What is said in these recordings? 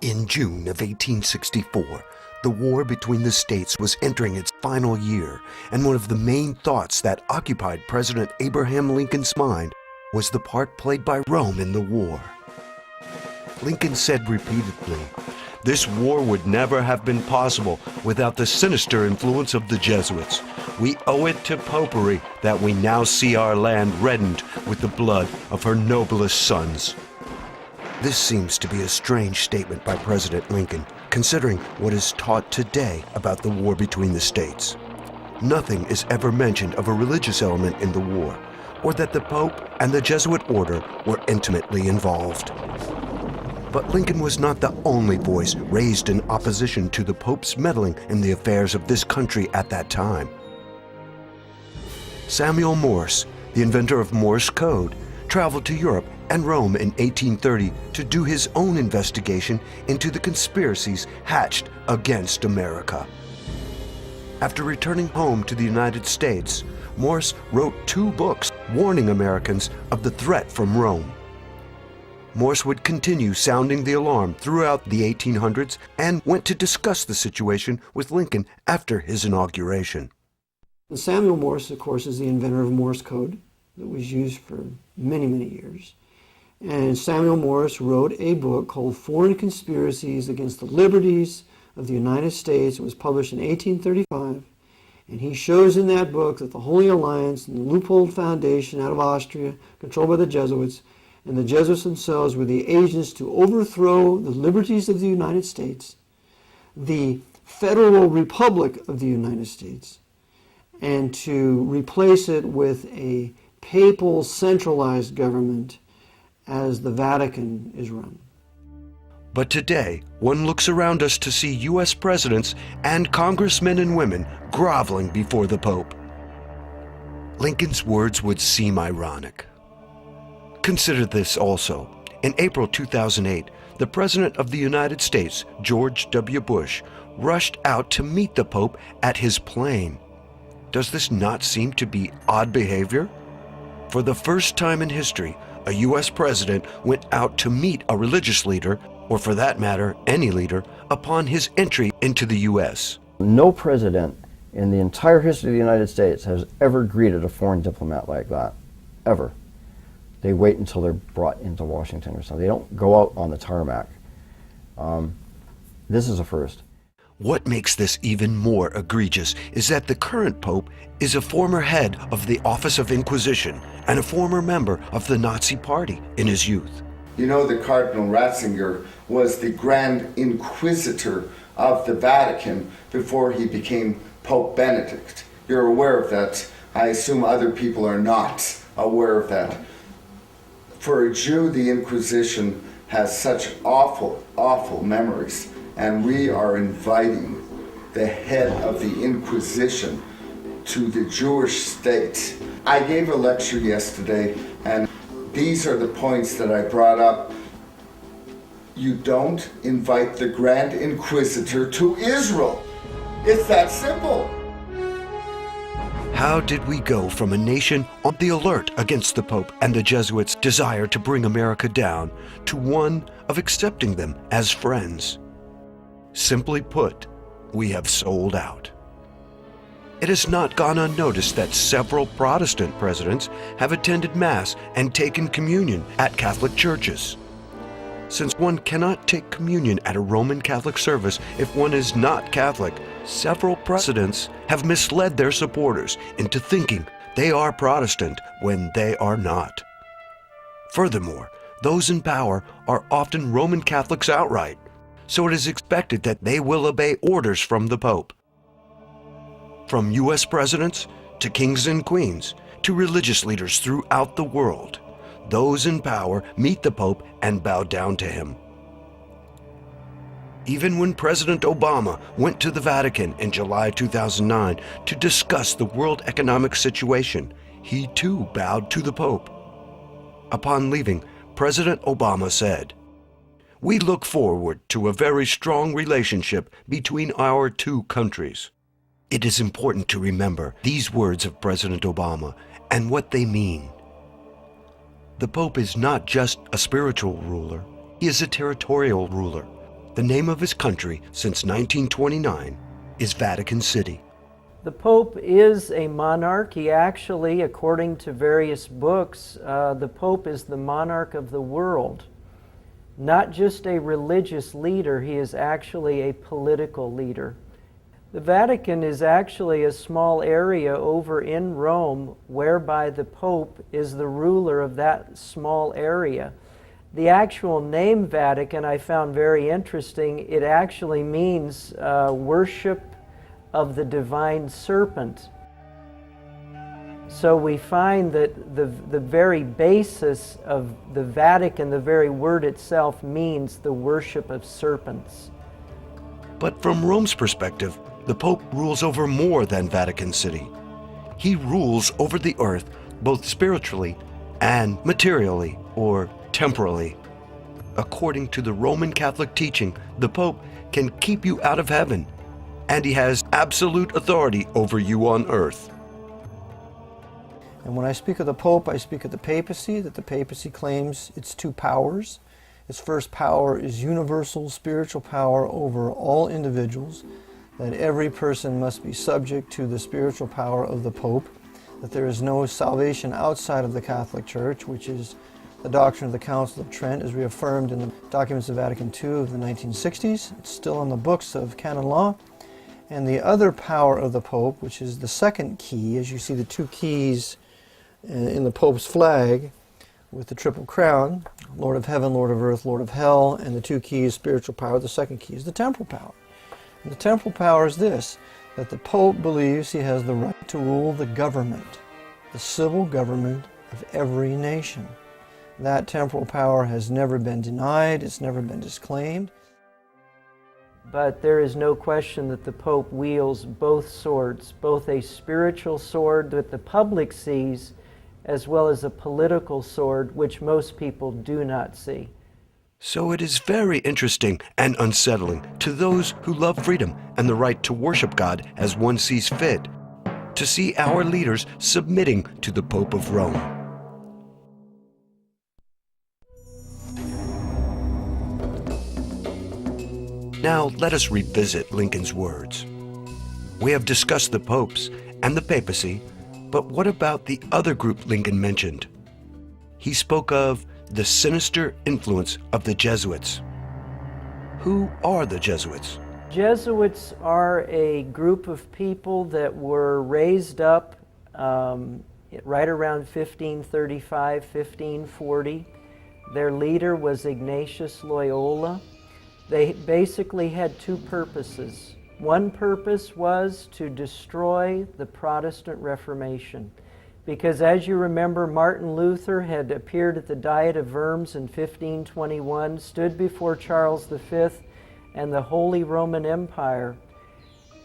In June of 1864, the war between the states was entering its final year, and one of the main thoughts that occupied President Abraham Lincoln's mind was the part played by Rome in the war. Lincoln said repeatedly, "This war would never have been possible without the sinister influence of the Jesuits. We owe it to popery that we now see our land reddened with the blood of her noblest sons." This seems to be a strange statement by President Lincoln, considering what is taught today about the war between the states. Nothing is ever mentioned of a religious element in the war, or that the Pope and the Jesuit order were intimately involved. But Lincoln was not the only voice raised in opposition to the Pope's meddling in the affairs of this country at that time. Samuel Morse, the inventor of Morse code, traveled to Europe and Rome in 1830 to do his own investigation into the conspiracies hatched against America. After returning home to the United States, Morse wrote 2 books warning Americans of the threat from Rome. Morse would continue sounding the alarm throughout the 1800s and went to discuss the situation with Lincoln after his inauguration. Samuel Morse, of course, is the inventor of Morse code that was used for many, many years. And Samuel Morse wrote a book called Foreign Conspiracies Against the Liberties of the United States. It was published in 1835. And he shows in that book that the Holy Alliance and the Leupold Foundation out of Austria, controlled by the Jesuits, and the Jesuits themselves were the agents to overthrow the liberties of the United States, the Federal Republic of the United States, and to replace it with a papal centralized government as the Vatican is run. But today, one looks around us to see U.S. presidents and congressmen and women groveling before the Pope. Lincoln's words would seem ironic. Consider this also. In April 2008, the President of the United States, George W. Bush, rushed out to meet the Pope at his plane. Does this not seem to be odd behavior? For the first time in history, a U.S. president went out to meet a religious leader, or for that matter, any leader, upon his entry into the U.S. No president in the entire history of the United States has ever greeted a foreign diplomat like that, ever. They wait until they're brought into Washington or something. They don't go out on the tarmac. This is a first. What makes this even more egregious is that the current Pope is a former head of the Office of Inquisition and a former member of the Nazi Party in his youth. You know, the Cardinal Ratzinger was the Grand Inquisitor of the Vatican before he became Pope Benedict. You're aware of that. I assume other people are not aware of that. For a Jew, the Inquisition has such awful, awful memories, and we are inviting the head of the Inquisition to the Jewish state. I gave a lecture yesterday, and these are the points that I brought up. You don't invite the Grand Inquisitor to Israel. It's that simple. How did we go from a nation on the alert against the Pope and the Jesuits' desire to bring America down to one of accepting them as friends? Simply put, we have sold out. It has not gone unnoticed that several Protestant presidents have attended Mass and taken communion at Catholic churches. Since one cannot take communion at a Roman Catholic service if one is not Catholic, several presidents have misled their supporters into thinking they are Protestant when they are not. Furthermore, those in power are often Roman Catholics outright, so it is expected that they will obey orders from the Pope. From U.S. presidents to kings and queens to religious leaders throughout the world, those in power meet the Pope and bow down to him. Even when President Obama went to the Vatican in July 2009 to discuss the world economic situation, he too bowed to the Pope. Upon leaving, President Obama said, "We look forward to a very strong relationship between our 2 countries." It is important to remember these words of President Obama and what they mean. The Pope is not just a spiritual ruler, he is a territorial ruler. The name of his country since 1929 is Vatican City. The Pope is a monarch. He actually, according to various books, the Pope is the monarch of the world. Not just a religious leader, he is actually a political leader. The Vatican is actually a small area over in Rome whereby the Pope is the ruler of that small area. The actual name Vatican I found very interesting. It actually means worship of the divine serpent. So we find that the very basis of the Vatican, the very word itself, means the worship of serpents. But from Rome's perspective, the Pope rules over more than Vatican City. He rules over the earth, both spiritually and materially, or temporally. According to the Roman Catholic teaching, the Pope can keep you out of heaven, and he has absolute authority over you on earth. And when I speak of the Pope, I speak of the papacy, that the papacy claims its two powers. Its first power is universal spiritual power over all individuals, that every person must be subject to the spiritual power of the Pope, that there is no salvation outside of the Catholic Church, which is the doctrine of the Council of Trent, as reaffirmed in the documents of Vatican II of the 1960s. It's still in the books of canon law. And the other power of the Pope, which is the second key, as you see the two keys in the Pope's flag with the Triple Crown, Lord of Heaven, Lord of Earth, Lord of Hell, and the two keys, spiritual power. The second key is the temporal power. And the temporal power is this, that the Pope believes he has the right to rule the government, the civil government of every nation. That temporal power has never been denied, it's never been disclaimed. But there is no question that the Pope wields both swords, both a spiritual sword that the public sees, as well as a political sword which most people do not see. So it is very interesting and unsettling to those who love freedom and the right to worship God as one sees fit, to see our leaders submitting to the Pope of Rome. Now let us revisit Lincoln's words. We have discussed the popes and the papacy, but what about the other group Lincoln mentioned? He spoke of the sinister influence of the Jesuits. Who are the Jesuits? Jesuits are a group of people that were raised up right around 1535, 1540. Their leader was Ignatius Loyola. They basically had two purposes. One purpose was to destroy the Protestant Reformation. Because as you remember, Martin Luther had appeared at the Diet of Worms in 1521, stood before Charles V and the Holy Roman Empire.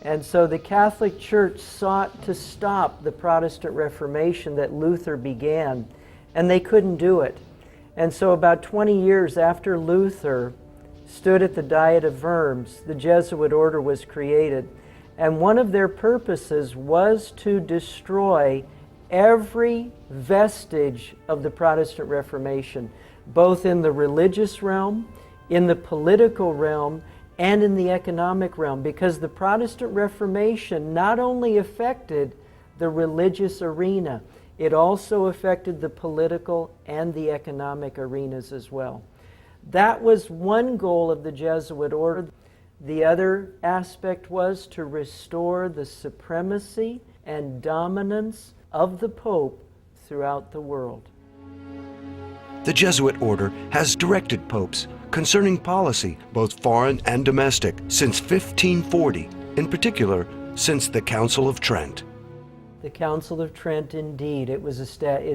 And so the Catholic Church sought to stop the Protestant Reformation that Luther began, and they couldn't do it. And so about 20 years after Luther stood at the Diet of Worms, the Jesuit order was created. And one of their purposes was to destroy every vestige of the Protestant Reformation, both in the religious realm, in the political realm, and in the economic realm, because the Protestant Reformation not only affected the religious arena, it also affected the political and the economic arenas as well. That was one goal of the Jesuit order. The other aspect was to restore the supremacy and dominance of the Pope throughout the world. The Jesuit order has directed popes concerning policy, both foreign and domestic, since 1540, in particular since the Council of Trent. The Council of Trent, indeed, it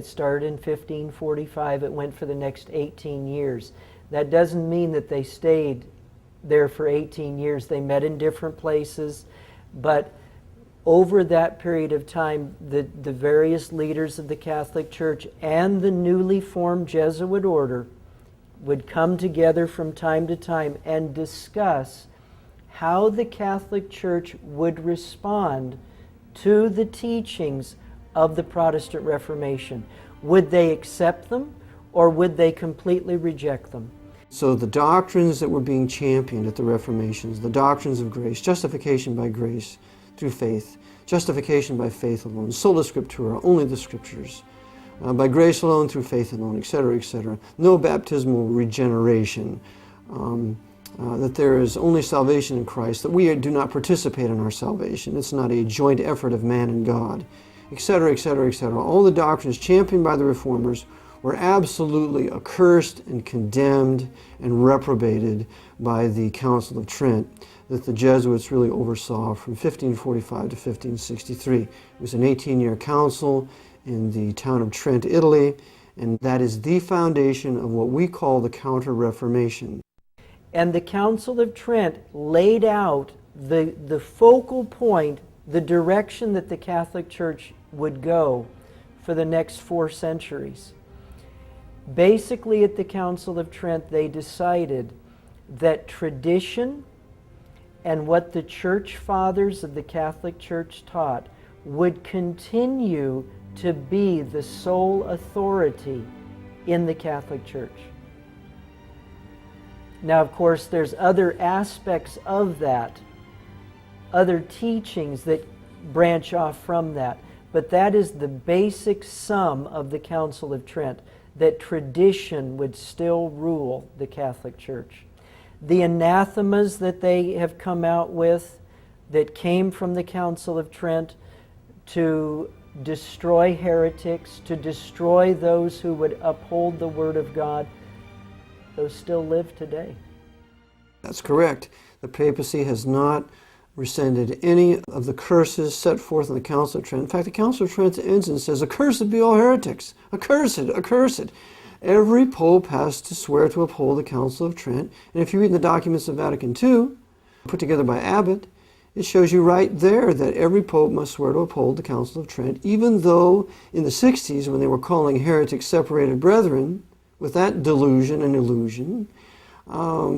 started in 1545. It went for the next 18 years. That doesn't mean that they stayed there for 18 years. They met in different places, but over that period of time, the various leaders of the Catholic Church and the newly formed Jesuit order would come together from time to time and discuss how the Catholic Church would respond to the teachings of the Protestant Reformation. Would they accept them, or would they completely reject them? So the doctrines that were being championed at the Reformations, the doctrines of grace, justification by grace through faith, justification by faith alone, sola scriptura, only the scriptures, by grace alone, through faith alone, etc., etc. No baptismal regeneration, that there is only salvation in Christ, that we do not participate in our salvation. It's not a joint effort of man and God, etc., etc., etc. All the doctrines championed by the Reformers were absolutely accursed and condemned and reprobated by the Council of Trent that the Jesuits really oversaw from 1545 to 1563. It was an 18-year council in the town of Trent, Italy, and that is the foundation of what we call the Counter-Reformation. And the Council of Trent laid out the focal point, the direction that the Catholic Church would go for the next 4 centuries. Basically, at the Council of Trent, they decided that tradition and what the church fathers of the Catholic Church taught would continue to be the sole authority in the Catholic Church. Now, of course, there's other aspects of that, other teachings that branch off from that, but that is the basic sum of the Council of Trent, that tradition would still rule the Catholic Church. The anathemas that they have come out with that came from the Council of Trent to destroy heretics, to destroy those who would uphold the Word of God, those still live today. That's correct. The papacy has not rescinded any of the curses set forth in the Council of Trent. In fact, the Council of Trent ends and says, "Accursed be all heretics. Accursed, accursed." Every pope has to swear to uphold the Council of Trent. And if you read the documents of Vatican II, put together by Abbot, it shows you right there that every pope must swear to uphold the Council of Trent, even though in the 60s, when they were calling heretics separated brethren, with that delusion and illusion,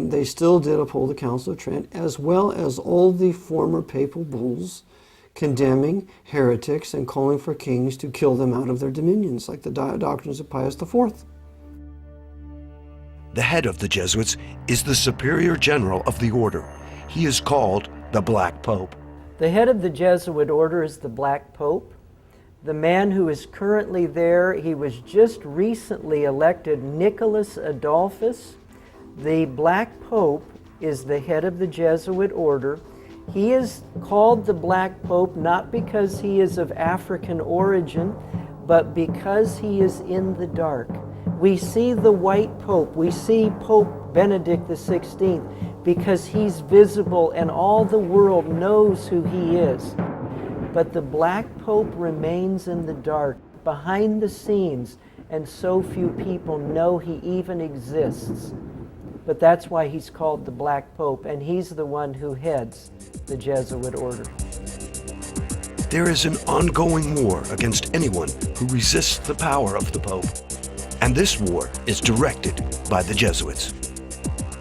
they still did uphold the Council of Trent, as well as all the former papal bulls condemning heretics and calling for kings to kill them out of their dominions, like the doctrines of Pius IV. The head of the Jesuits is the Superior General of the Order. He is called the Black Pope. The head of the Jesuit order is the Black Pope. The man who is currently there, he was just recently elected, Nicholas Adolphus. The Black Pope is the head of the Jesuit order. He is called the Black Pope not because he is of African origin, but because he is in the dark. We see the white Pope, we see Pope Benedict XVI, because he's visible and all the world knows who he is. But the Black Pope remains in the dark, behind the scenes, and so few people know he even exists. But that's why he's called the Black Pope, and he's the one who heads the Jesuit order. There is an ongoing war against anyone who resists the power of the Pope. And this war is directed by the Jesuits.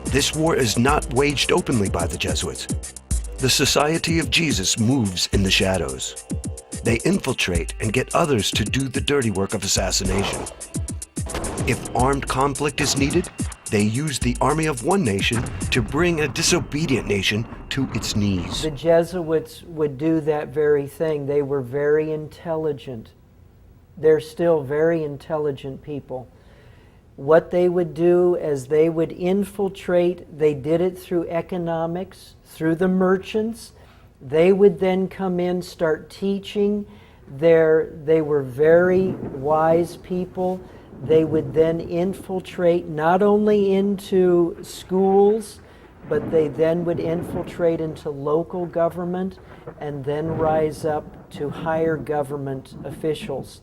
This war is not waged openly by the Jesuits. The Society of Jesus moves in the shadows. They infiltrate and get others to do the dirty work of assassination. If armed conflict is needed, they use the army of one nation to bring a disobedient nation to its knees. The Jesuits would do that very thing. They were very intelligent. They're still very intelligent people. What they would do is they would infiltrate, they did it through economics, through the merchants. They would then come in, start teaching. They were very wise people. They would then infiltrate not only into schools, but they then would infiltrate into local government and then rise up to higher government officials.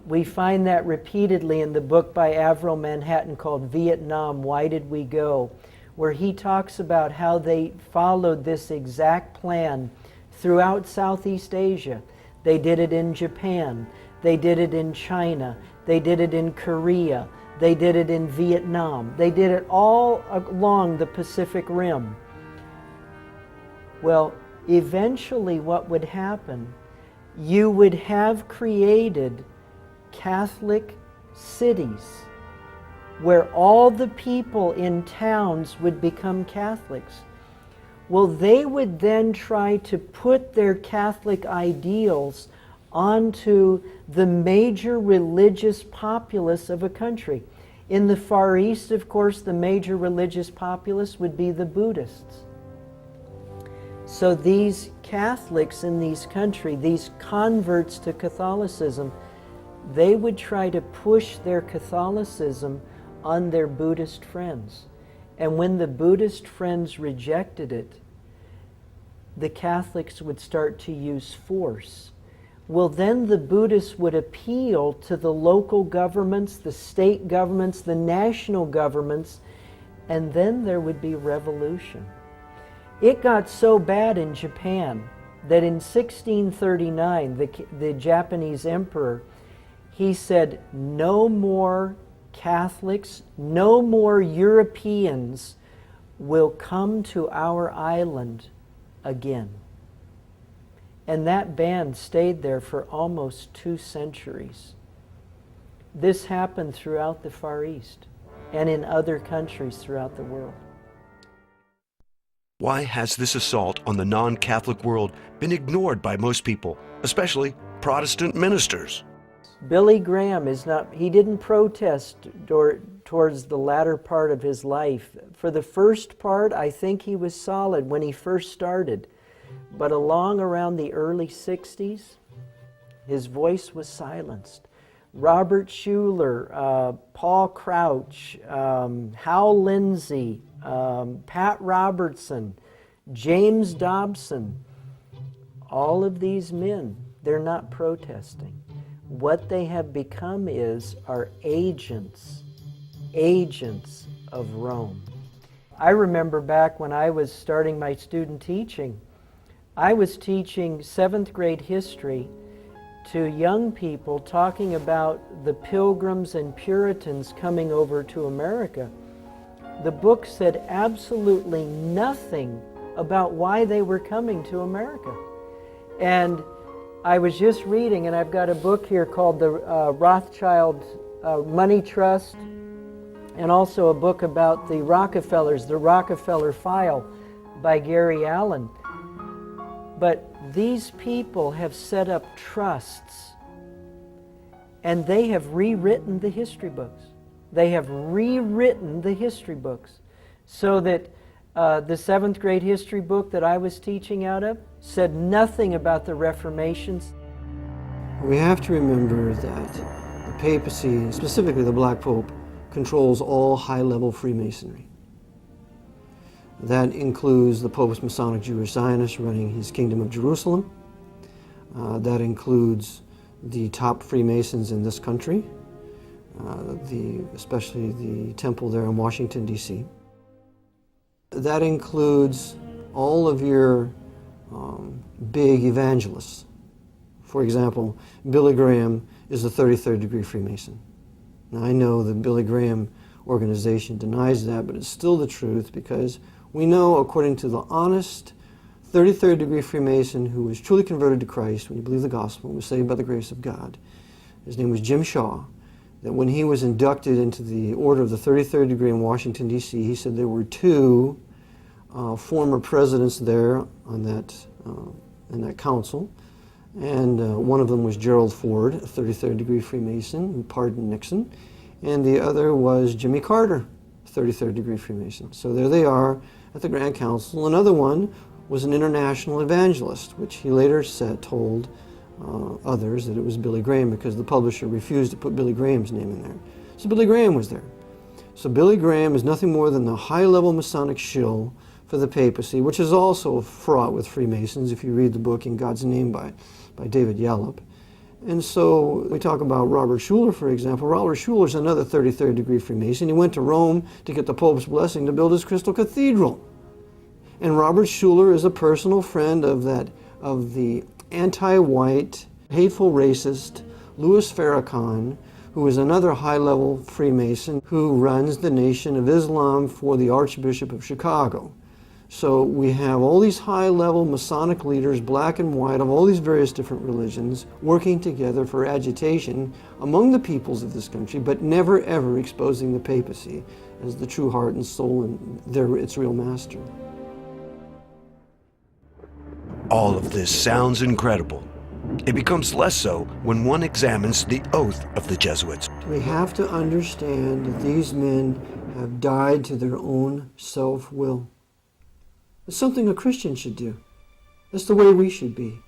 We find that repeatedly in the book by Avril Manhattan called Vietnam, Why Did We Go?, where he talks about how they followed this exact plan throughout Southeast Asia. They did it in Japan, they did it in China, they did it in Korea, they did it in Vietnam, they did it all along the Pacific Rim. Well, eventually what would happen, you would have created Catholic cities where all the people in towns would become Catholics. Well, they would then try to put their Catholic ideals onto the major religious populace of a country. In the Far East, of course, the major religious populace would be the Buddhists. So these Catholics in these countries, these converts to Catholicism, they would try to push their Catholicism on their Buddhist friends. And when the Buddhist friends rejected it, the Catholics would start to use force. Well, then the Buddhists would appeal to the local governments, the state governments, the national governments, and then there would be revolution. It got so bad in Japan that in 1639, the Japanese emperor, he said, no more Catholics, no more Europeans will come to our island again. And that ban stayed there for almost 2 centuries. This happened throughout the Far East and in other countries throughout the world. Why has this assault on the non-Catholic world been ignored by most people, especially Protestant ministers? Billy Graham he didn't protest towards the latter part of his life. For the first part, I think he was solid when he first started. But along around the early 60s, his voice was silenced. Robert Schuller, Paul Crouch, Hal Lindsey, Pat Robertson, James Dobson, all of these men, they're not protesting. What they have become are agents of Rome. I remember back when I was starting my student teaching, I was teaching 7th grade history to young people talking about the Pilgrims and Puritans coming over to America. The book said absolutely nothing about why they were coming to America. And I was just reading, and I've got a book here called the Rothschild Money Trust, and also a book about the Rockefellers, the Rockefeller File by Gary Allen. But these people have set up trusts, and they have rewritten the history books. They have rewritten the history books so that the 7th grade history book that I was teaching out of said nothing about the Reformations. We have to remember that the papacy, specifically the Black Pope, controls all high-level Freemasonry. That includes the Pope's Masonic Jewish Zionist running his Kingdom of Jerusalem. That includes the top Freemasons in this country, especially the temple there in Washington, D.C. That includes all of your big evangelists. For example, Billy Graham is a 33rd degree Freemason. Now, I know the Billy Graham organization denies that, but it's still the truth, because we know, according to the honest 33rd degree Freemason who was truly converted to Christ when he believed the gospel and was saved by the grace of God, his name was Jim Shaw, that when he was inducted into the Order of the 33rd degree in Washington, D.C., he said there were 2 former presidents there on in that council, and one of them was Gerald Ford, a 33rd degree Freemason who pardoned Nixon, and the other was Jimmy Carter, 33rd degree Freemason. So there they are at the Grand Council. Another one was an international evangelist, which he later told others that it was Billy Graham, because the publisher refused to put Billy Graham's name in there. So Billy Graham was there. So Billy Graham is nothing more than the high-level Masonic shill for the papacy, which is also fraught with Freemasons if you read the book In God's Name by David Yallop. And so we talk about Robert Schuller, for example. Robert Schuller is another 33rd degree Freemason. He went to Rome to get the Pope's blessing to build his Crystal Cathedral. And Robert Schuller is a personal friend of the anti-white, hateful racist Louis Farrakhan, who is another high-level Freemason who runs the Nation of Islam for the Archbishop of Chicago. So we have all these high-level Masonic leaders, black and white, of all these various different religions, working together for agitation among the peoples of this country, but never ever exposing the papacy as the true heart and soul and its real master. All of this sounds incredible. It becomes less so when one examines the oath of the Jesuits. We have to understand that these men have died to their own self-will. It's something a Christian should do. That's the way we should be.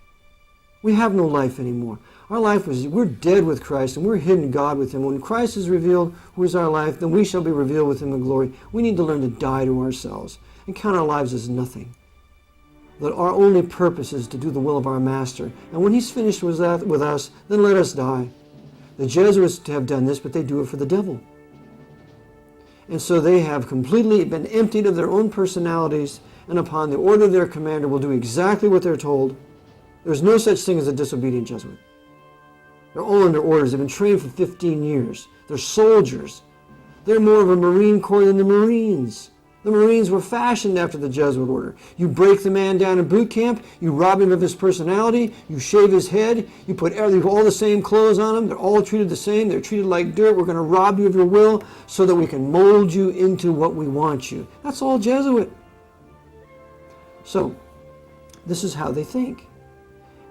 We have no life anymore. Our life we're dead with Christ and we're hidden God with Him. When Christ is revealed, who is our life, then we shall be revealed with Him in glory. We need to learn to die to ourselves and count our lives as nothing. That our only purpose is to do the will of our Master. And when He's finished with us, then let us die. The Jesuits have done this, but they do it for the devil. And so they have completely been emptied of their own personalities, and upon the order of their commander will do exactly what they're told. There's no such thing as a disobedient Jesuit. They're all under orders. They've been trained for 15 years. They're soldiers. They're more of a Marine Corps than the Marines. The Marines were fashioned after the Jesuit order. You break the man down in boot camp, you rob him of his personality, you shave his head, you put all the same clothes on him, they're all treated the same, they're treated like dirt, we're going to rob you of your will so that we can mold you into what we want you. That's all Jesuit. So, this is how they think.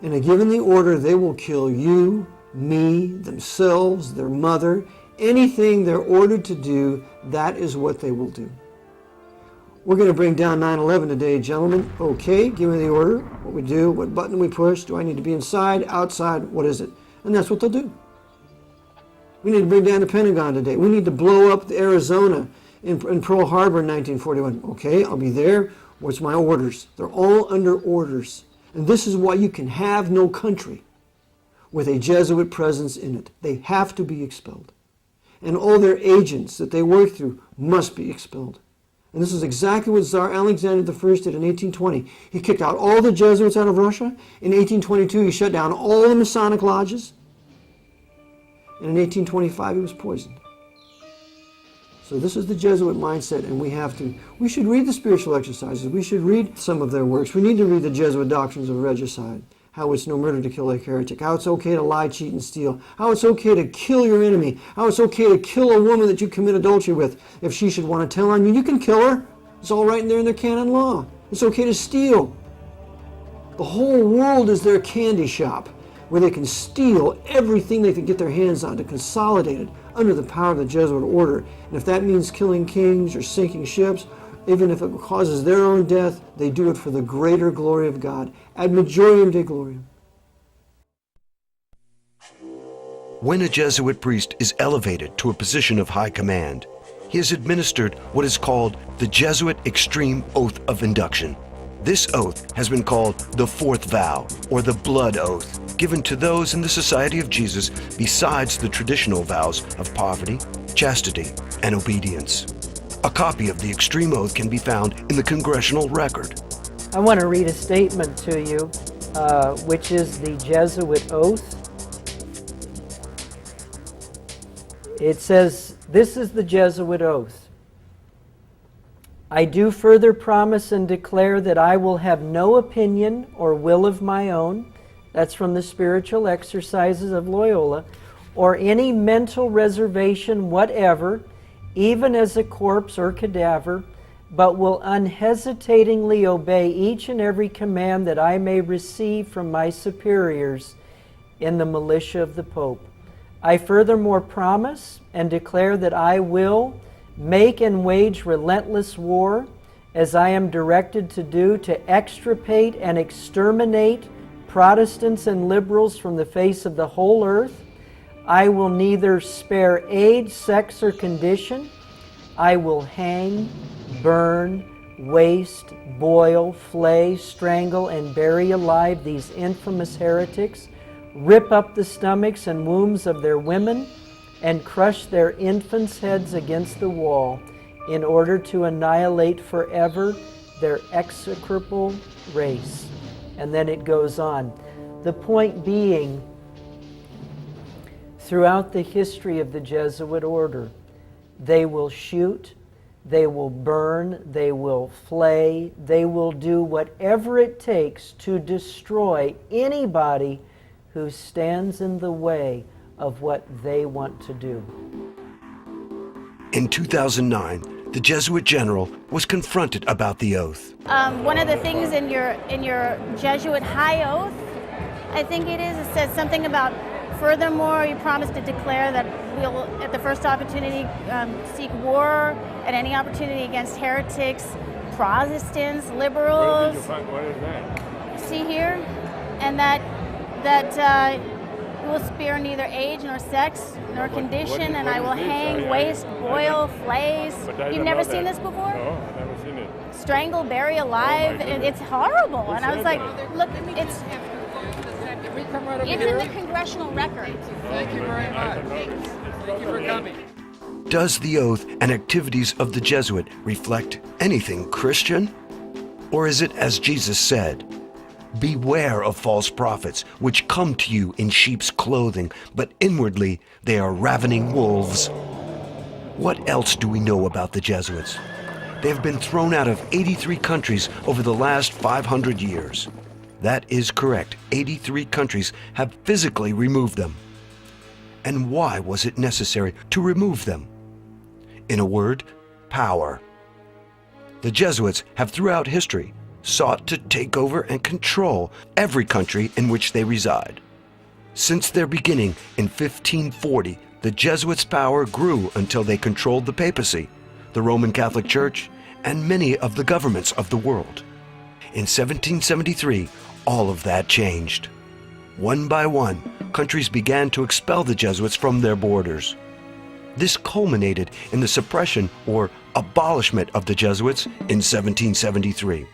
And given the order, they will kill you, me, themselves, their mother, anything they're ordered to do, that is what they will do. We're going to bring down 9/11 today, gentlemen. Okay, give me the order, what we do, what button we push, do I need to be inside, outside, what is it? And that's what they'll do. We need to bring down the Pentagon today. We need to blow up the Arizona in Pearl Harbor in 1941. Okay, I'll be there. What's my orders? They're all under orders. And this is why you can have no country with a Jesuit presence in it. They have to be expelled. And all their agents that they work through must be expelled. And this is exactly what Tsar Alexander I did in 1820. He kicked out all the Jesuits out of Russia. In 1822, he shut down all the Masonic lodges. And in 1825, he was poisoned. So this is the Jesuit mindset, and we should read the spiritual exercises. We should read some of their works. We need to read the Jesuit doctrines of regicide, how it's no murder to kill a heretic, how it's okay to lie, cheat, and steal, how it's okay to kill your enemy, how it's okay to kill a woman that you commit adultery with. If she should want to tell on you, you can kill her. It's all right in there in their canon law. It's okay to steal. The whole world is their candy shop, where they can steal everything they can get their hands on to consolidate it under the power of the Jesuit order. And if that means killing kings or sinking ships, even if it causes their own death, they do it for the greater glory of God. Ad majorem Dei gloriam. When a Jesuit priest is elevated to a position of high command, he is administered what is called the Jesuit Extreme Oath of Induction. This oath has been called the Fourth Vow, or the Blood Oath, given to those in the Society of Jesus besides the traditional vows of poverty, chastity, and obedience. A copy of the Extreme Oath can be found in the Congressional Record. I want to read a statement to you, which is the Jesuit Oath. It says, this is the Jesuit Oath. I do further promise and declare that I will have no opinion or will of my own, that's from the Spiritual Exercises of Loyola, or any mental reservation whatever, even as a corpse or cadaver, but will unhesitatingly obey each and every command that I may receive from my superiors in the militia of the Pope. I furthermore promise and declare that I will make and wage relentless war, as I am directed to do, to extirpate and exterminate Protestants and liberals from the face of the whole earth. I will neither spare age, sex, or condition. I will hang, burn, waste, boil, flay, strangle, and bury alive these infamous heretics, rip up the stomachs and wombs of their women, and crush their infants' heads against the wall, in order to annihilate forever their execrable race. And then it goes on. The point being, throughout the history of the Jesuit order, they will shoot, They will burn, they will flay, they will do whatever it takes to destroy anybody who stands in the way of what they want to do. In 2009, the Jesuit general was confronted about the oath. One of the things in your Jesuit high oath, I think it says something about, furthermore, you promise to declare that we'll, at the first opportunity, seek war at any opportunity against heretics, Protestants, liberals. What is that? See here? And that will spare neither age nor sex nor condition, and I will hang, waste, boil, flays. You've never seen this before? No, I've never seen it. Strangle, bury alive, and it's horrible. And I was like, look, it's in the congressional record. Thank you very much. Thank you for coming. Does the oath and activities of the Jesuit reflect anything Christian? Or is it as Jesus said, "Beware of false prophets, which come to you in sheep's clothing, but inwardly they are ravening wolves"? What else do we know about the Jesuits? They have been thrown out of 83 countries over the last 500 years. That is correct. 83 countries have physically removed them. And why was it necessary to remove them? In a word, power. The Jesuits have throughout history sought to take over and control every country in which they reside. Since their beginning in 1540, the Jesuits' power grew until they controlled the papacy, the Roman Catholic Church, and many of the governments of the world. In 1773, all of that changed. One by one, countries began to expel the Jesuits from their borders. This culminated in the suppression or abolishment of the Jesuits in 1773.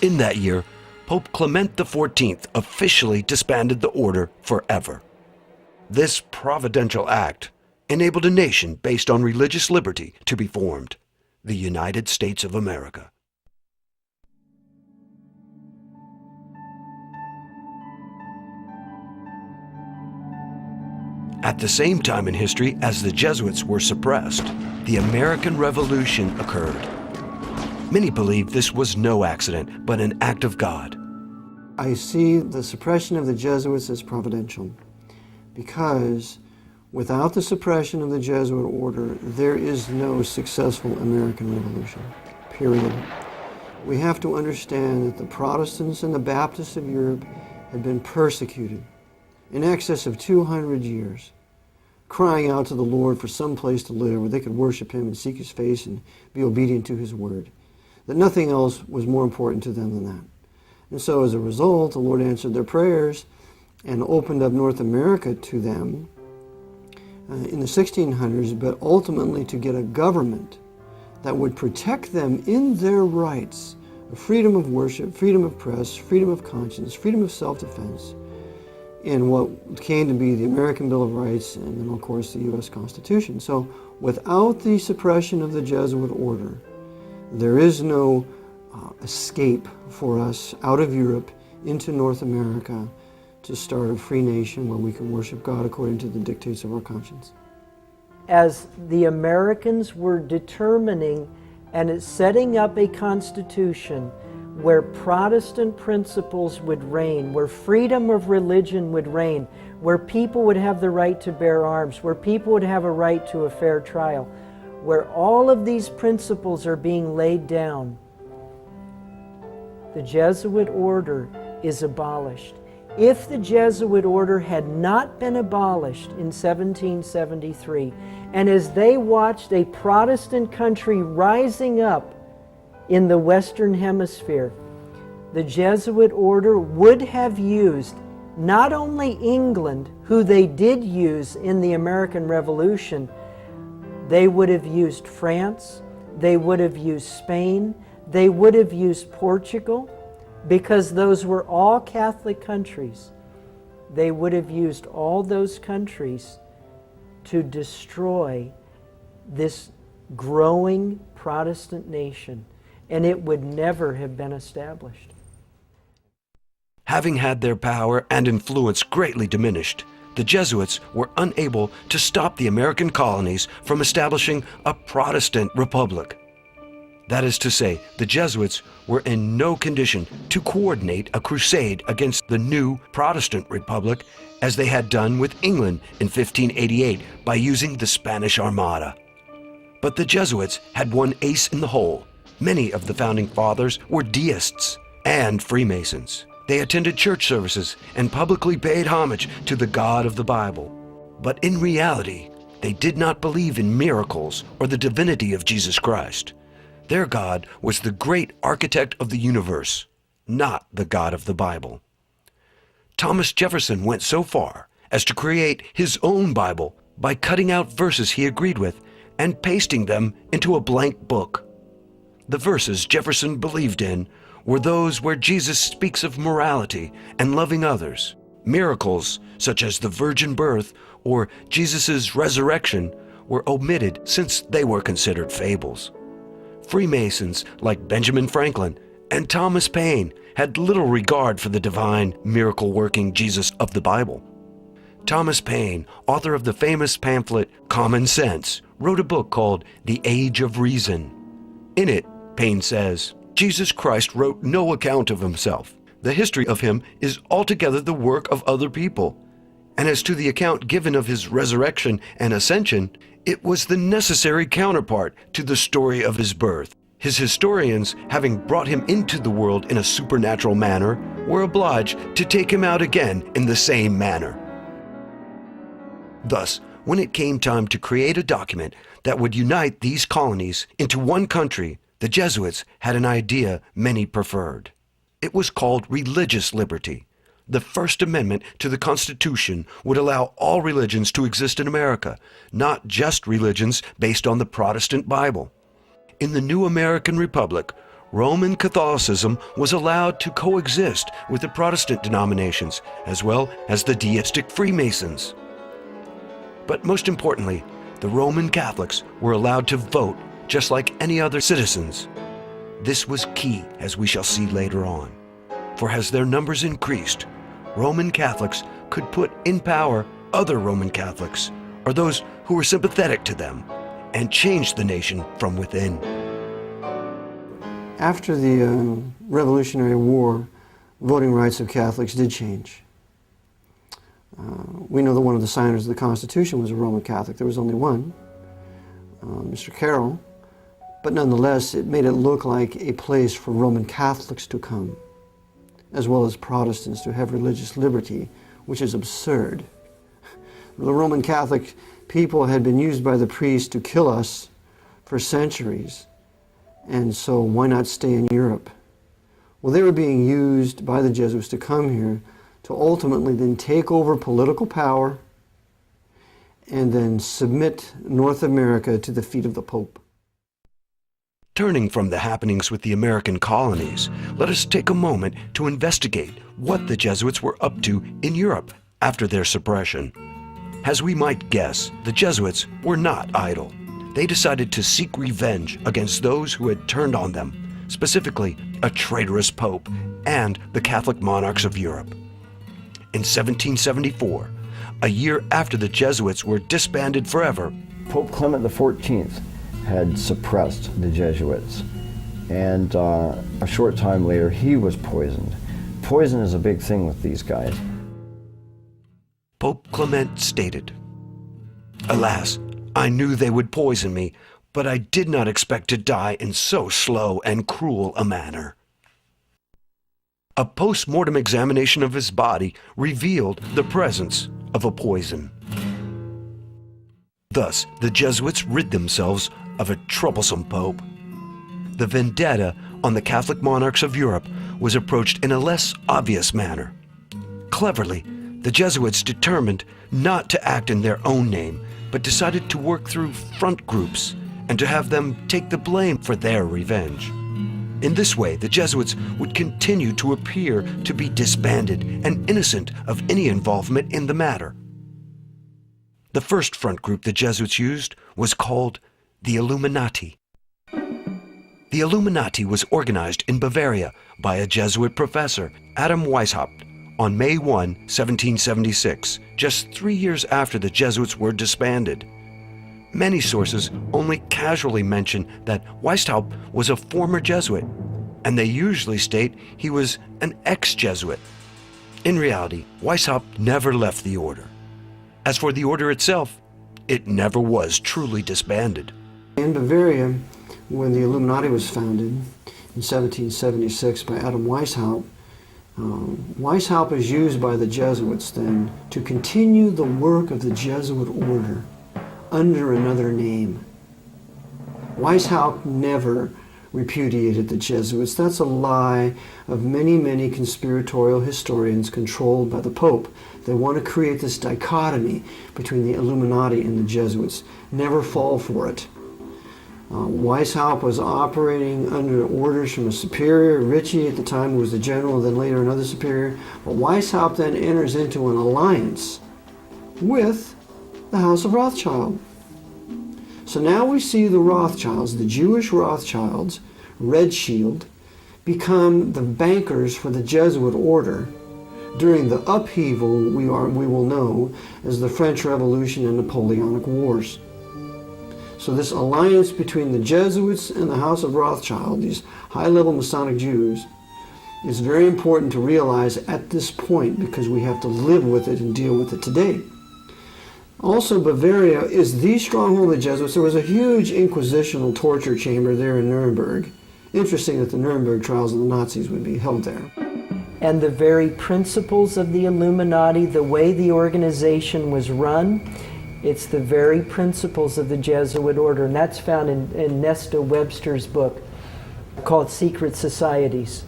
In that year, Pope Clement XIV officially disbanded the order forever. This providential act enabled a nation based on religious liberty to be formed, the United States of America. At the same time in history as the Jesuits were suppressed, the American Revolution occurred. Many believe this was no accident, but an act of God. I see the suppression of the Jesuits as providential because without the suppression of the Jesuit order, there is no successful American Revolution, period. We have to understand that the Protestants and the Baptists of Europe had been persecuted in excess of 200 years, crying out to the Lord for some place to live where they could worship Him and seek His face and be obedient to His word. That nothing else was more important to them than that. And so as a result, the Lord answered their prayers and opened up North America to them in the 1600s, but ultimately to get a government that would protect them in their rights of freedom of worship, freedom of press, freedom of conscience, freedom of self-defense, in what came to be the American Bill of Rights and then, of course, the U.S. Constitution. So without the suppression of the Jesuit order, there is no escape for us out of Europe into North America to start a free nation where we can worship God according to the dictates of our conscience. As the Americans were determining and setting up a constitution where Protestant principles would reign, where freedom of religion would reign, where people would have the right to bear arms, where people would have a right to a fair trial, where all of these principles are being laid down, the Jesuit order is abolished. If the Jesuit order had not been abolished in 1773, and as they watched a Protestant country rising up in the Western Hemisphere, the Jesuit order would have used not only England, who they did use in the American Revolution, they would have used France, they would have used Spain, they would have used Portugal, because those were all Catholic countries. They would have used all those countries to destroy this growing Protestant nation, and it would never have been established. Having had their power and influence greatly diminished, the Jesuits were unable to stop the American colonies from establishing a Protestant republic. That is to say, the Jesuits were in no condition to coordinate a crusade against the new Protestant Republic as they had done with England in 1588 by using the Spanish Armada. But the Jesuits had one ace in the hole. Many of the founding fathers were deists and Freemasons. They attended church services and publicly paid homage to the God of the Bible. But in reality, they did not believe in miracles or the divinity of Jesus Christ. Their God was the great architect of the universe, not the God of the Bible. Thomas Jefferson went so far as to create his own Bible by cutting out verses he agreed with and pasting them into a blank book. The verses Jefferson believed in were those where Jesus speaks of morality and loving others. Miracles, such as the virgin birth or Jesus' resurrection, were omitted since they were considered fables. Freemasons like Benjamin Franklin and Thomas Paine had little regard for the divine, miracle-working Jesus of the Bible. Thomas Paine, author of the famous pamphlet Common Sense, wrote a book called The Age of Reason. In it, Paine says, Jesus Christ wrote no account of himself. The history of him is altogether the work of other people. And as to the account given of his resurrection and ascension, it was the necessary counterpart to the story of his birth. His historians, having brought him into the world in a supernatural manner, were obliged to take him out again in the same manner. Thus, when it came time to create a document that would unite these colonies into one country, the Jesuits had an idea many preferred. It was called religious liberty. The First Amendment to the Constitution would allow all religions to exist in America, not just religions based on the Protestant Bible. In the new American Republic, Roman Catholicism was allowed to coexist with the Protestant denominations, as well as the deistic Freemasons. But most importantly, the Roman Catholics were allowed to vote just like any other citizens. This was key, as we shall see later on. For as their numbers increased, Roman Catholics could put in power other Roman Catholics, or those who were sympathetic to them, and change the nation from within. After the Revolutionary War, voting rights of Catholics did change. We know that one of the signers of the Constitution was a Roman Catholic. There was only one, Mr. Carroll, but nonetheless it made it look like a place for Roman Catholics to come, as well as Protestants to have religious liberty, which is absurd. The Roman Catholic people had been used by the priests to kill us for centuries, and so why not stay in Europe? Well, they were being used by the Jesuits to come here to ultimately then take over political power and then submit North America to the feet of the Pope. Turning from the happenings with the American colonies, let us take a moment to investigate what the Jesuits were up to in Europe after their suppression. As we might guess, the Jesuits were not idle. They decided to seek revenge against those who had turned on them, specifically a traitorous Pope and the Catholic monarchs of Europe. In 1774, a year after the Jesuits were disbanded forever, Pope Clement XIV had suppressed the Jesuits, and a short time later he was poisoned. Poison is a big thing with these guys. Pope Clement stated, "Alas, I knew they would poison me, but I did not expect to die in so slow and cruel a manner." A post-mortem examination of his body revealed the presence of a poison. Thus, the Jesuits rid themselves of a troublesome pope. The vendetta on the Catholic monarchs of Europe was approached in a less obvious manner. Cleverly, the Jesuits determined not to act in their own name, but decided to work through front groups and to have them take the blame for their revenge. In this way, the Jesuits would continue to appear to be disbanded and innocent of any involvement in the matter. The first front group the Jesuits used was called the Illuminati. The Illuminati was organized in Bavaria by a Jesuit professor, Adam Weishaupt, on May 1, 1776, just 3 years after the Jesuits were disbanded. Many sources only casually mention that Weishaupt was a former Jesuit, and they usually state he was an ex-Jesuit. In reality, Weishaupt never left the order. As for the order itself, it never was truly disbanded. In Bavaria, when the Illuminati was founded in 1776 by Adam Weishaupt, Weishaupt is used by the Jesuits then to continue the work of the Jesuit order under another name. Weishaupt never repudiated the Jesuits. That's a lie of many, many conspiratorial historians controlled by the Pope. They want to create this dichotomy between the Illuminati and the Jesuits. Never fall for it. Weishaupt was operating under orders from a superior, Ritchie at the time, who was the general, then later another superior. But Weishaupt then enters into an alliance with the House of Rothschild. So now we see the Rothschilds, the Jewish Rothschilds, Red Shield, become the bankers for the Jesuit order during the upheaval we will know as the French Revolution and Napoleonic Wars. So this alliance between the Jesuits and the House of Rothschild, these high-level Masonic Jews, is very important to realize at this point because we have to live with it and deal with it today. Also, Bavaria is the stronghold of the Jesuits. There was a huge inquisitional torture chamber there in Nuremberg. Interesting that the Nuremberg trials of the Nazis would be held there. And the very principles of the Illuminati, the way the organization was run, it's the very principles of the Jesuit order. And that's found in Nesta Webster's book called Secret Societies.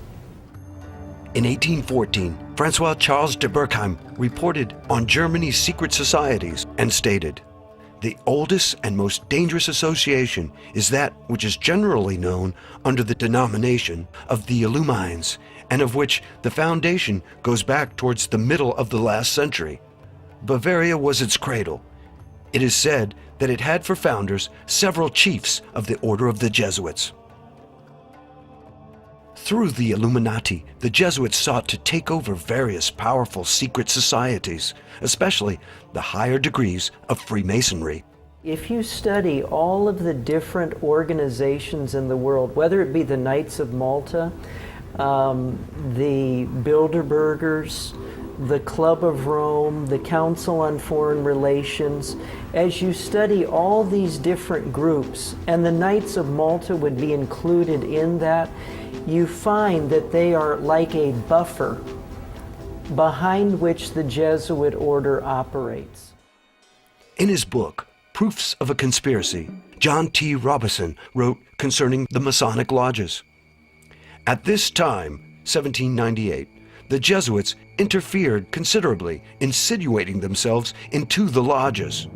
In 1814, Francois Charles de Berkheim reported on Germany's secret societies and stated, "The oldest and most dangerous association is that which is generally known under the denomination of the Illumines, and of which the foundation goes back towards the middle of the last century. Bavaria was its cradle. It is said that it had for founders several chiefs of the order of the Jesuits." Through the Illuminati, the Jesuits sought to take over various powerful secret societies, especially the higher degrees of Freemasonry. If you study all of the different organizations in the world, whether it be the Knights of Malta, the Bilderbergers, the Club of Rome, the Council on Foreign Relations, as you study all these different groups, and the Knights of Malta would be included in that, you find that they are like a buffer behind which the Jesuit order operates. In his book, Proofs of a Conspiracy, John T. Robison wrote concerning the Masonic lodges. At this time, 1798, the Jesuits interfered considerably, insinuating themselves into the lodges.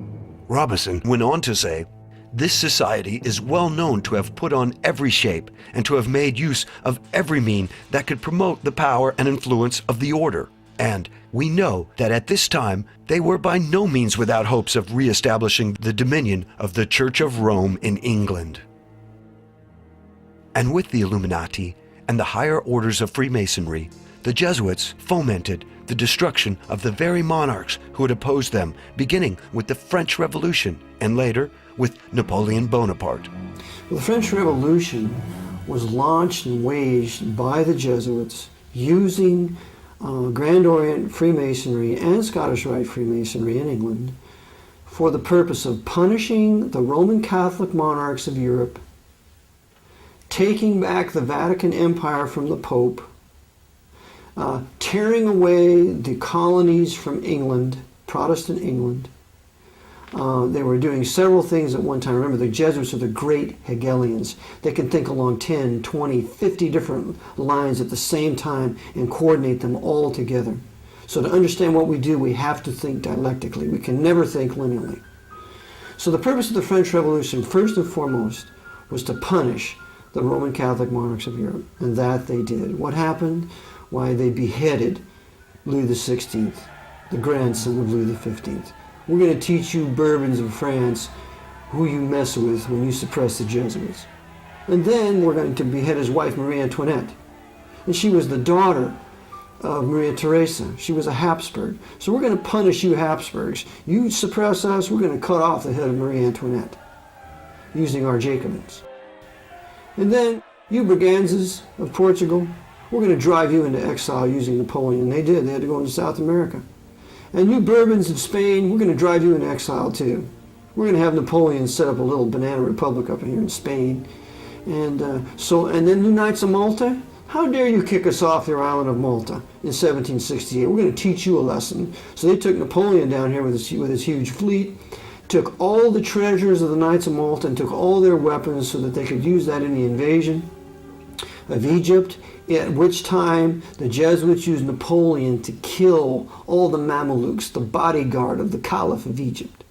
Robison went on to say, "This society is well known to have put on every shape and to have made use of every mean that could promote the power and influence of the order. And we know that at this time they were by no means without hopes of re-establishing the dominion of the Church of Rome in England." And with the Illuminati and the higher orders of Freemasonry, the Jesuits fomented the destruction of the very monarchs who had opposed them, beginning with the French Revolution and later with Napoleon Bonaparte. Well, the French Revolution was launched and waged by the Jesuits using Grand Orient Freemasonry and Scottish Rite Freemasonry in England for the purpose of punishing the Roman Catholic monarchs of Europe, taking back the Vatican Empire from the Pope, tearing away the colonies from England, Protestant England. They were doing several things at one time. Remember, the Jesuits are the great Hegelians. They can think along 10, 20, 50 different lines at the same time and coordinate them all together. So to understand what we do, we have to think dialectically. We can never think linearly. So the purpose of the French Revolution, first and foremost, was to punish the Roman Catholic monarchs of Europe. And that they did. What happened? Why, they beheaded Louis XVI, the grandson of Louis XV. We're going to teach you Bourbons of France who you mess with when you suppress the Jesuits. And then we're going to behead his wife, Marie Antoinette. And she was the daughter of Maria Theresa. She was a Habsburg. So we're going to punish you Habsburgs. You suppress us, we're going to cut off the head of Marie Antoinette using our Jacobins. And then you Braganzas of Portugal, we're going to drive you into exile using Napoleon. They did. They had to go into South America. And you Bourbons of Spain, we're going to drive you into exile too. We're going to have Napoleon set up a little banana republic up here in Spain. And then you Knights of Malta, how dare you kick us off your island of Malta in 1768? We're going to teach you a lesson. So they took Napoleon down here with his huge fleet, took all the treasures of the Knights of Malta and took all their weapons so that they could use that in the invasion of Egypt, at which time the Jesuits used Napoleon to kill all the Mamelukes, the bodyguard of the Caliph of Egypt.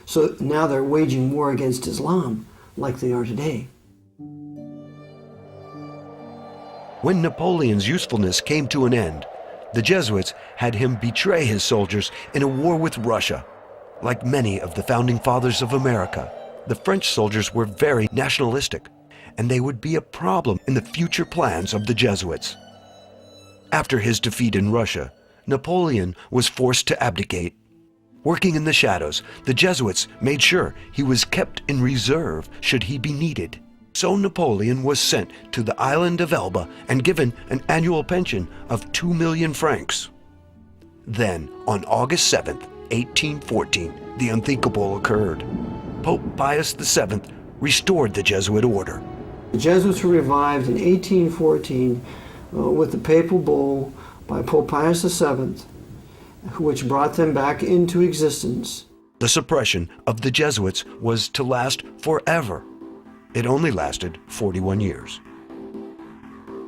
So now they're waging war against Islam like they are today. When Napoleon's usefulness came to an end, the Jesuits had him betray his soldiers in a war with Russia. Like many of the founding fathers of America, the French soldiers were very nationalistic, and they would be a problem in the future plans of the Jesuits. After his defeat in Russia, Napoleon was forced to abdicate. Working in the shadows, the Jesuits made sure he was kept in reserve should he be needed. So Napoleon was sent to the island of Elba and given an annual pension of 2 million francs. Then, on August 7th, 1814, the unthinkable occurred. Pope Pius VII restored the Jesuit order. The Jesuits were revived in 1814 with the papal bull by Pope Pius VII, which brought them back into existence. The suppression of the Jesuits was to last forever. It only lasted 41 years.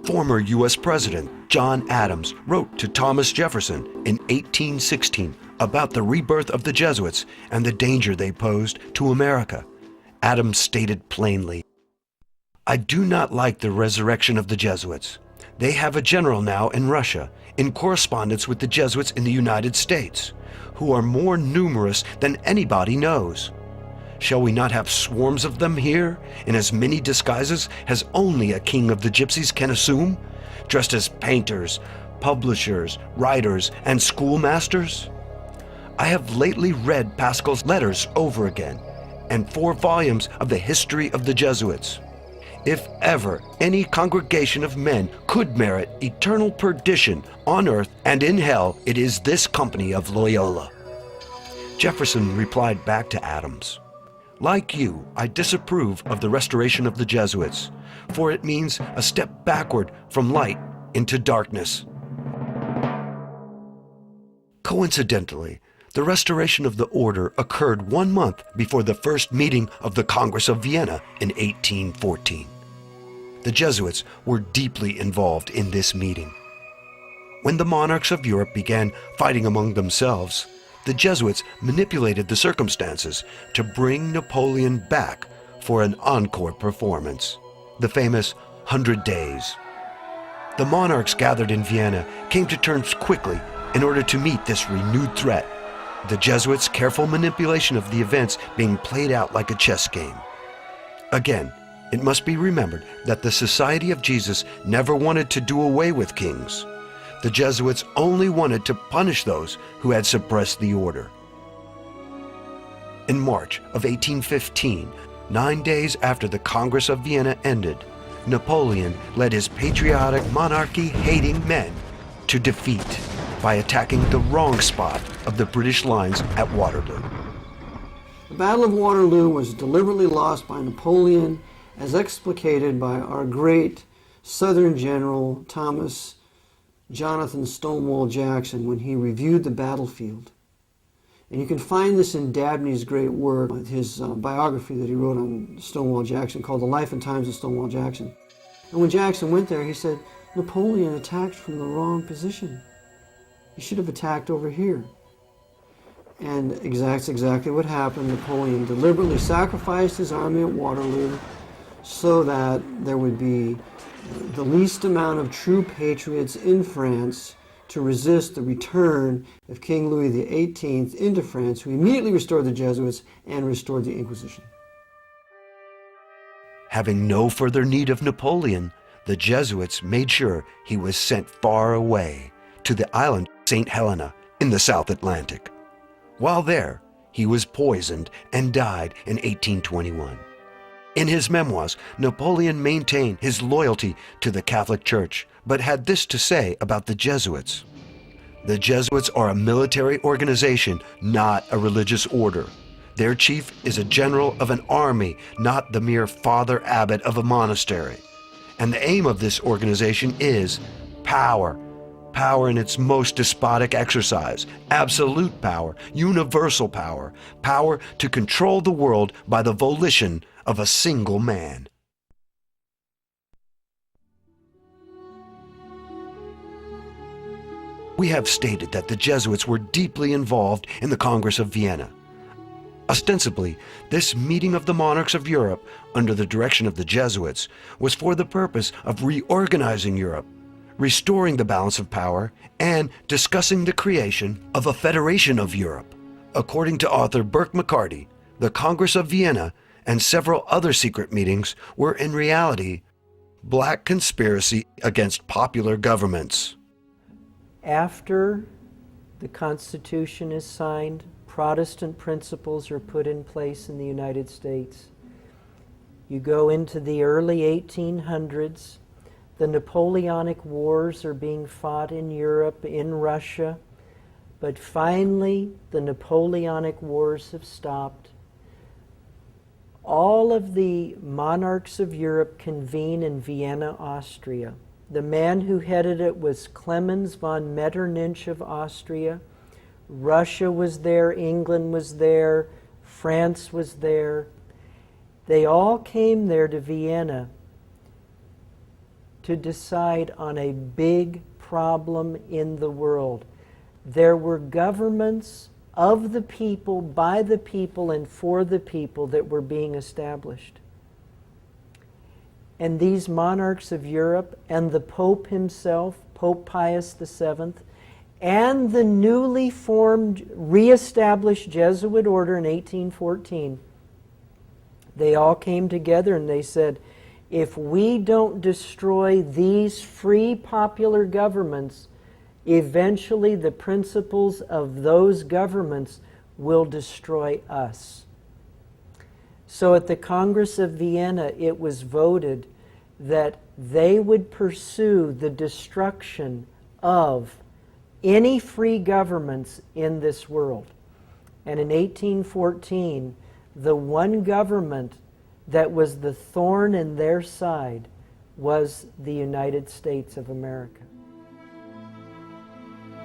Former U.S. President John Adams wrote to Thomas Jefferson in 1816 about the rebirth of the Jesuits and the danger they posed to America. Adams stated plainly, "I do not like the resurrection of the Jesuits. They have a general now in Russia, in correspondence with the Jesuits in the United States, who are more numerous than anybody knows. Shall we not have swarms of them here, in as many disguises as only a king of the gypsies can assume, dressed as painters, publishers, writers, and schoolmasters? I have lately read Pascal's letters over again, and 4 volumes of the history of the Jesuits. If ever any congregation of men could merit eternal perdition on earth and in hell, it is this company of Loyola." Jefferson replied back to Adams, "Like you, I disapprove of the restoration of the Jesuits, for it means a step backward from light into darkness." Coincidentally, the restoration of the order occurred 1 month before the first meeting of the Congress of Vienna in 1814. The Jesuits were deeply involved in this meeting. When the monarchs of Europe began fighting among themselves, the Jesuits manipulated the circumstances to bring Napoleon back for an encore performance, the famous 100 Days. The monarchs gathered in Vienna came to terms quickly in order to meet this renewed threat, the Jesuits' careful manipulation of the events being played out like a chess game. Again, it must be remembered that the Society of Jesus never wanted to do away with kings. The Jesuits only wanted to punish those who had suppressed the order. In March of 1815, 9 days after the Congress of Vienna ended, Napoleon led his patriotic monarchy-hating men to defeat by attacking the wrong spot of the British lines at Waterloo. The Battle of Waterloo was deliberately lost by Napoleon, as explicated by our great Southern General Thomas Jonathan Stonewall Jackson when he reviewed the battlefield. And you can find this in Dabney's great work, his biography that he wrote on Stonewall Jackson called The Life and Times of Stonewall Jackson. And when Jackson went there, he said, Napoleon attacked from the wrong position. He should have attacked over here. And that's exactly what happened. Napoleon deliberately sacrificed his army at Waterloo so that there would be the least amount of true patriots in France to resist the return of King Louis XVIII into France, who immediately restored the Jesuits and restored the Inquisition. Having no further need of Napoleon, the Jesuits made sure he was sent far away to the island St. Helena in the South Atlantic. While there, he was poisoned and died in 1821. In his memoirs, Napoleon maintained his loyalty to the Catholic Church, but had this to say about the Jesuits. The Jesuits are a military organization, not a religious order. Their chief is a general of an army, not the mere father abbot of a monastery. And the aim of this organization is power. Power in its most despotic exercise, absolute power, universal power, power to control the world by the volition of a single man. We have stated that the Jesuits were deeply involved in the Congress of Vienna. Ostensibly, this meeting of the monarchs of Europe under the direction of the Jesuits was for the purpose of reorganizing Europe, restoring the balance of power, and discussing the creation of a federation of Europe. According to author Burke McCarty, the Congress of Vienna and several other secret meetings were in reality black conspiracy against popular governments. After the Constitution is signed, Protestant principles are put in place in the United States. You go into the early 1800s, the Napoleonic Wars are being fought in Europe, in Russia, but finally the Napoleonic Wars have stopped. All of the monarchs of Europe convene in Vienna, Austria. The man who headed it was Clemens von Metternich of Austria. Russia was there, England was there, France was there. They all came there to Vienna to decide on a big problem in the world. There were governments of the people, by the people, and for the people that were being established. And these monarchs of Europe and the Pope himself, Pope Pius VII, and the newly formed, re-established Jesuit order in 1814, they all came together and they said, if we don't destroy these free popular governments, eventually the principles of those governments will destroy us. So at the Congress of Vienna, it was voted that they would pursue the destruction of any free governments in this world. And in 1814, the one government that was the thorn in their side was the United States of America.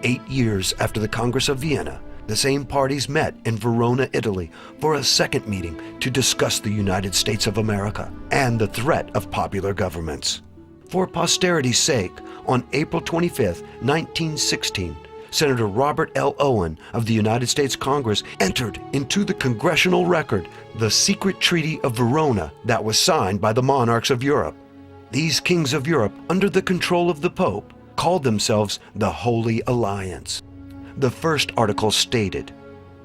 8 years after the Congress of Vienna, the same parties met in Verona, Italy, for a second meeting to discuss the United States of America and the threat of popular governments. For posterity's sake, on April 25, 1916, Senator Robert L. Owen of the United States Congress entered into the congressional record the secret Treaty of Verona that was signed by the monarchs of Europe. These kings of Europe, under the control of the Pope, called themselves the Holy Alliance. The first article stated,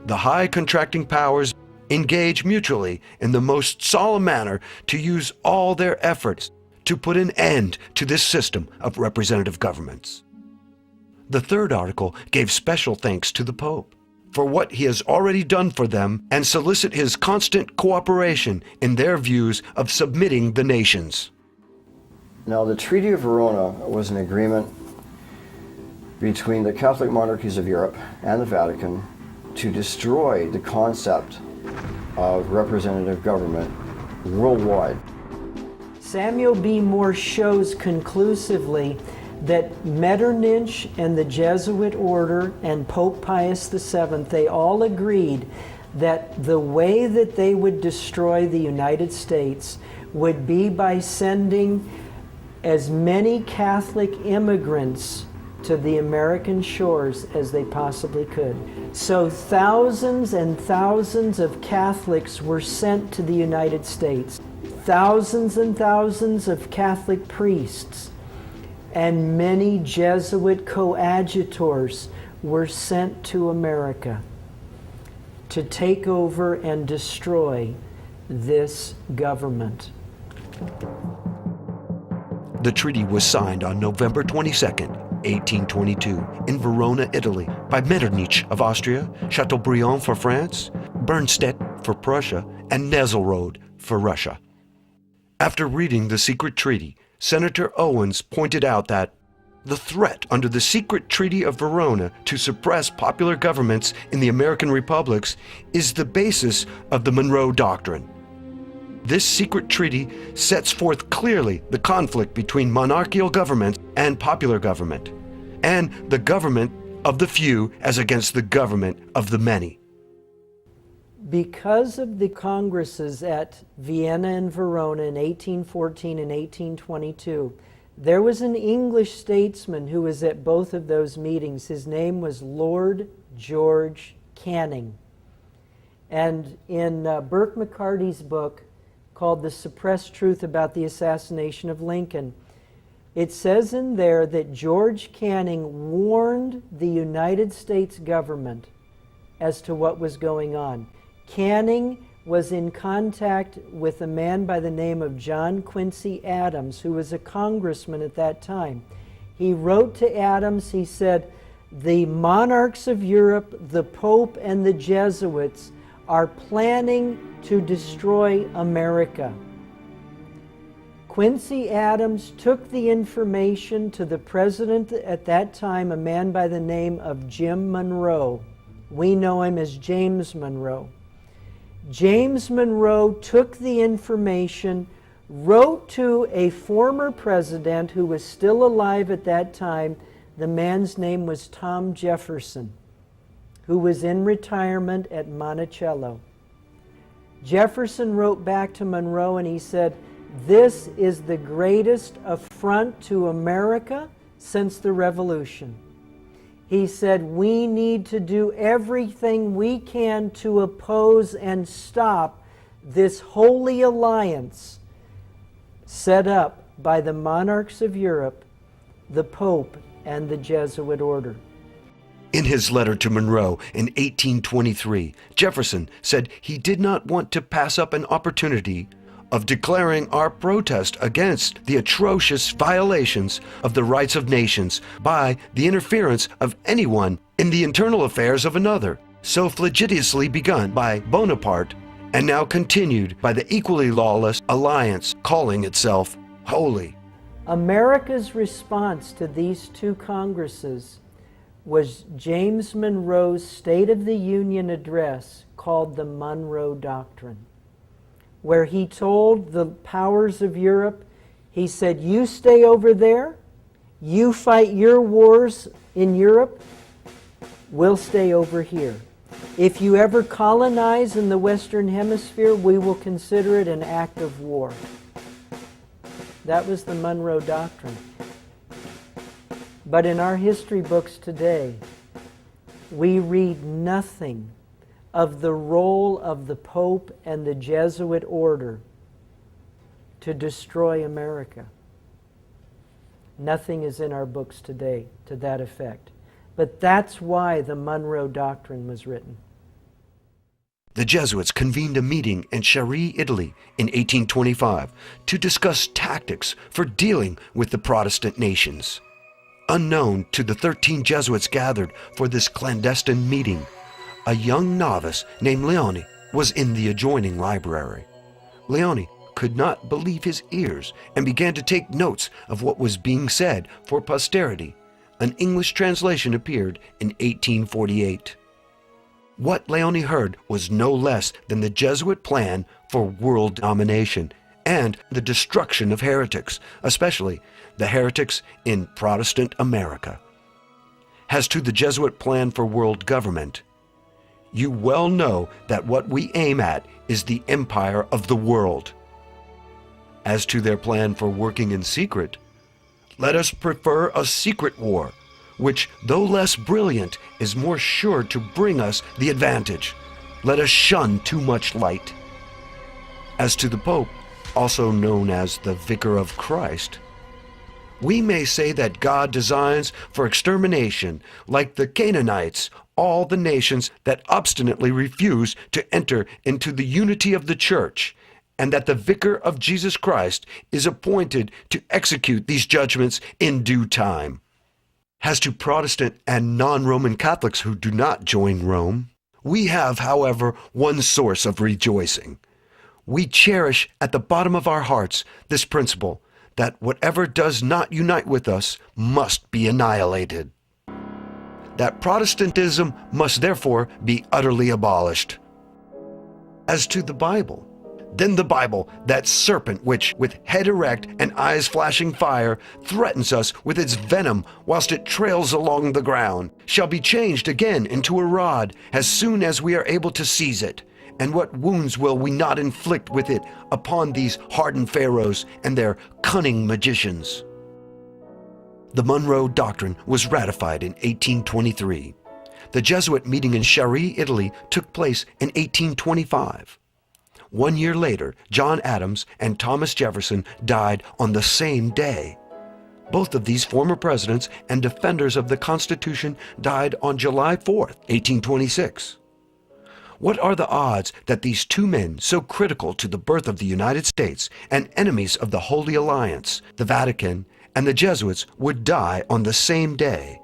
"The high contracting powers engage mutually in the most solemn manner to use all their efforts to put an end to this system of representative governments." The third article gave special thanks to the Pope for what he has already done for them and solicit his constant cooperation in their views of submitting the nations. Now, the Treaty of Verona was an agreement between the Catholic monarchies of Europe and the Vatican to destroy the concept of representative government worldwide. Samuel B. Morse shows conclusively that Metternich and the Jesuit order and Pope Pius VII, they all agreed that the way that they would destroy the United States would be by sending as many Catholic immigrants to the American shores as they possibly could. So thousands and thousands of Catholics were sent to the United States. Thousands and thousands of Catholic priests and many Jesuit coadjutors were sent to America to take over and destroy this government. The treaty was signed on November 22, 1822, in Verona, Italy, by Metternich of Austria, Chateaubriand for France, Bernstedt for Prussia, and Nesselrode for Russia. After reading the secret treaty, Senator Owens pointed out that the threat under the secret Treaty of Verona to suppress popular governments in the American republics is the basis of the Monroe Doctrine. This secret treaty sets forth clearly the conflict between monarchical government and popular government, and the government of the few as against the government of the many. Because of the congresses at Vienna and Verona in 1814 and 1822, there was an English statesman who was at both of those meetings. His name was Lord George Canning. And in Burke McCarty's book called The Suppressed Truth About the Assassination of Lincoln, it says in there that George Canning warned the United States government as to what was going on. Canning was in contact with a man by the name of John Quincy Adams, who was a congressman at that time. He wrote to Adams, he said, "The monarchs of Europe, the Pope, and the Jesuits are planning to destroy America." Quincy Adams took the information to the president at that time, a man by the name of Jim Monroe. We know him as James Monroe. James Monroe took the information, wrote to a former president who was still alive at that time. The man's name was Tom Jefferson, who was in retirement at Monticello. Jefferson wrote back to Monroe and he said, "This is the greatest affront to America since the Revolution." He said, "We need to do everything we can to oppose and stop this holy alliance set up by the monarchs of Europe, the Pope, and the Jesuit order." In his letter to Monroe in 1823, Jefferson said he did not want to pass up an opportunity of declaring our protest against the atrocious violations of the rights of nations by the interference of anyone in the internal affairs of another, so flagitiously begun by Bonaparte and now continued by the equally lawless alliance calling itself holy. America's response to these two congresses was James Monroe's State of the Union address called the Monroe Doctrine, where he told the powers of Europe, he said, "You stay over there, you fight your wars in Europe, we'll stay over here. If you ever colonize in the Western Hemisphere, we will consider it an act of war." That was the Monroe Doctrine. But in our history books today, we read nothing of the role of the Pope and the Jesuit order to destroy America. Nothing is in our books today to that effect. But that's why the Monroe Doctrine was written. The Jesuits convened a meeting in Chieri, Italy in 1825 to discuss tactics for dealing with the Protestant nations. Unknown to the 13 Jesuits gathered for this clandestine meeting, a young novice named Leone was in the adjoining library. Leone could not believe his ears and began to take notes of what was being said for posterity. An English translation appeared in 1848. What Leone heard was no less than the Jesuit plan for world domination and the destruction of heretics, especially the heretics in Protestant America. As to the Jesuit plan for world government, you well know that what we aim at is the empire of the world. As to their plan for working in secret, let us prefer a secret war, which, though less brilliant, is more sure to bring us the advantage. Let us shun too much light. As to the Pope, also known as the Vicar of Christ, we may say that God designs for extermination, like the Canaanites, all the nations that obstinately refuse to enter into the unity of the Church, and that the Vicar of Jesus Christ is appointed to execute these judgments in due time. As to Protestant and non-Roman Catholics who do not join Rome, we have, however, one source of rejoicing. We cherish at the bottom of our hearts this principle that whatever does not unite with us must be annihilated. That Protestantism must therefore be utterly abolished. As to the Bible, then the Bible, that serpent which, with head erect and eyes flashing fire, threatens us with its venom whilst it trails along the ground, shall be changed again into a rod as soon as we are able to seize it. And what wounds will we not inflict with it upon these hardened pharaohs and their cunning magicians? The Monroe Doctrine was ratified in 1823. The Jesuit meeting in Chieri, Italy, took place in 1825. 1 year later, John Adams and Thomas Jefferson died on the same day. Both of these former presidents and defenders of the Constitution died on July 4th, 1826. What are the odds that these two men, so critical to the birth of the United States and enemies of the Holy Alliance, the Vatican, and the Jesuits, would die on the same day?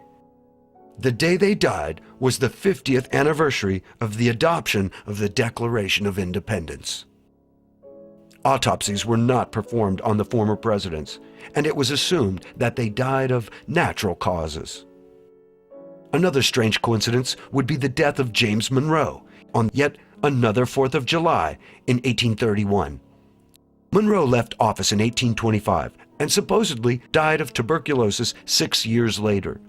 The day they died was the 50th anniversary of the adoption of the Declaration of Independence. Autopsies were not performed on the former presidents, and it was assumed that they died of natural causes. Another strange coincidence would be the death of James Monroe on yet another 4th of July in 1831. Monroe left office in 1825 and supposedly died of tuberculosis 6 years later.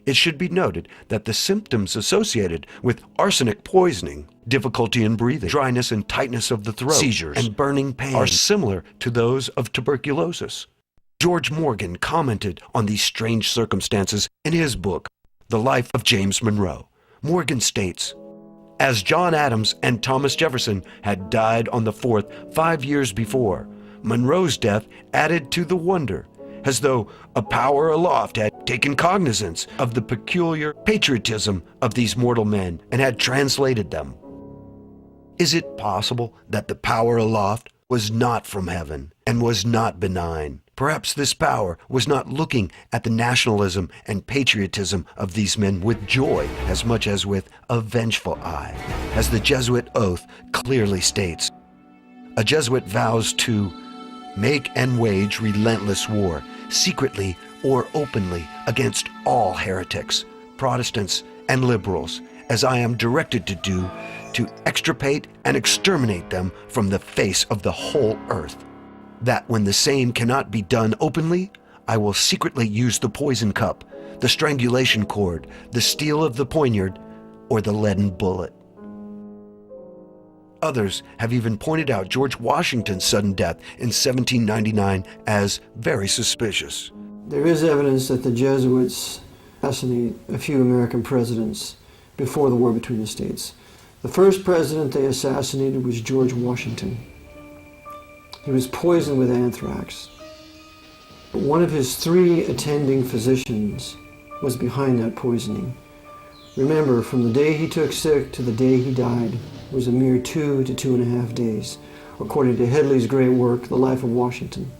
It should be noted that the symptoms associated with arsenic poisoning, difficulty in breathing, dryness and tightness of the throat, seizures, and burning pain, are similar to those of tuberculosis. George Morgan commented on these strange circumstances in his book, The Life of James Monroe. Morgan states, "As John Adams and Thomas Jefferson had died on the 4th 5 years before, Monroe's death added to the wonder, as though a power aloft had taken cognizance of the peculiar patriotism of these mortal men and had translated them." Is it possible that the power aloft was not from heaven and was not benign? Perhaps this power was not looking at the nationalism and patriotism of these men with joy as much as with a vengeful eye, as the Jesuit oath clearly states. A Jesuit vows to make and wage relentless war, secretly or openly, against all heretics, Protestants, and liberals, as I am directed to do, to extirpate and exterminate them from the face of the whole earth. That when the same cannot be done openly, I will secretly use the poison cup, the strangulation cord, the steel of the poniard, or the leaden bullet. Others have even pointed out George Washington's sudden death in 1799 as very suspicious. There is evidence that the Jesuits assassinated a few American presidents before the war between the states. The first president they assassinated was George Washington. He was poisoned with anthrax. One of his 3 attending physicians was behind that poisoning. Remember, from the day he took sick to the day he died was a mere 2 to 2.5 days, according to Headley's great work, The Life of Washington.